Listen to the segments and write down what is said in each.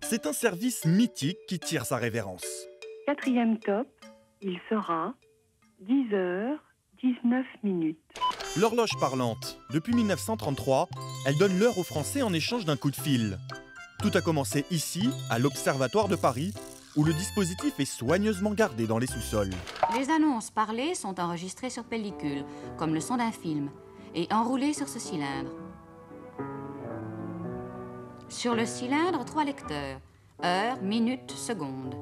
C'est un service mythique qui tire sa révérence. Quatrième top, il sera 10h19. L'horloge parlante. Depuis 1933, elle donne l'heure aux Français en échange d'un coup de fil. Tout a commencé ici, à l'Observatoire de Paris, où le dispositif est soigneusement gardé dans les sous-sols. Les annonces parlées sont enregistrées sur pellicule, comme le son d'un film, et enroulées sur ce cylindre. Sur le cylindre, 3 lecteurs. Heure, minute, seconde.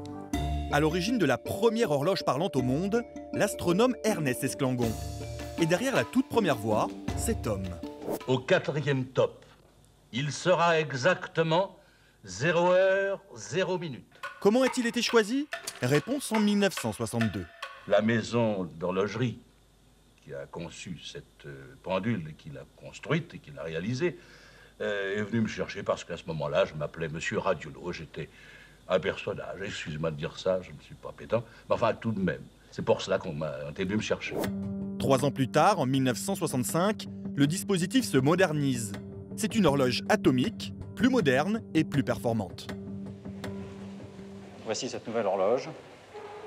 À l'origine de la première horloge parlante au monde, l'astronome Ernest Esclangon. Et derrière la toute première voix, cet homme. Au quatrième top, il sera exactement 0h0. Comment a-t-il été choisi? Réponse en 1962. La maison d'horlogerie qui a conçu cette pendule et qui l'a construite et qui l'a réalisée est venue me chercher parce qu'à ce moment-là, je m'appelais Monsieur Radiolo. J'étais un personnage. Excusez-moi de dire ça, je ne suis pas pétant. Mais enfin, tout de même, c'est pour cela qu'on était venu me chercher. 3 ans plus tard, en 1965, le dispositif se modernise. C'est une horloge atomique, plus moderne et plus performante. Voici cette nouvelle horloge.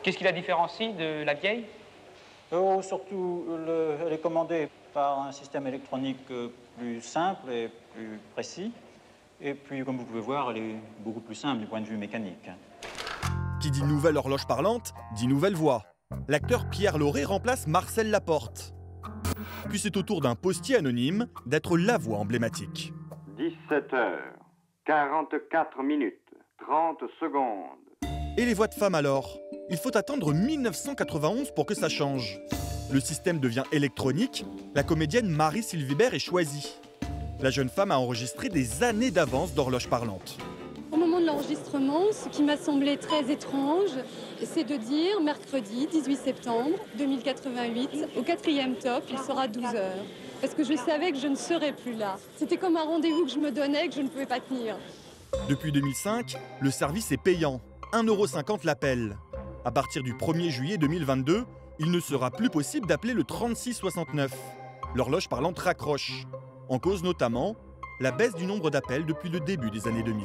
Qu'est-ce qui la différencie de la vieille? Surtout, elle est commandée par un système électronique plus simple et plus précis. Et puis, comme vous pouvez voir, elle est beaucoup plus simple du point de vue mécanique. Qui dit nouvelle horloge parlante, dit nouvelle voix. L'acteur Pierre Laurey remplace Marcel Laporte. Puis c'est au tour d'un postier anonyme d'être la voix emblématique. 17h44, 30 secondes. Et les voix de femmes alors? Il faut attendre 1991 pour que ça change. Le système devient électronique, la comédienne Marie-Sylvie Bert est choisie. La jeune femme a enregistré des années d'avance d'horloge parlante. Au moment de l'enregistrement, ce qui m'a semblé très étrange, c'est de dire mercredi 18 septembre 2088, au quatrième top, il sera 12h. Parce que je savais que je ne serais plus là. C'était comme un rendez-vous que je me donnais et que je ne pouvais pas tenir. Depuis 2005, le service est payant, 1,50 € l'appel. À partir du 1er juillet 2022, il ne sera plus possible d'appeler le 3669. L'horloge parlante raccroche. En cause notamment la baisse du nombre d'appels depuis le début des années 2000.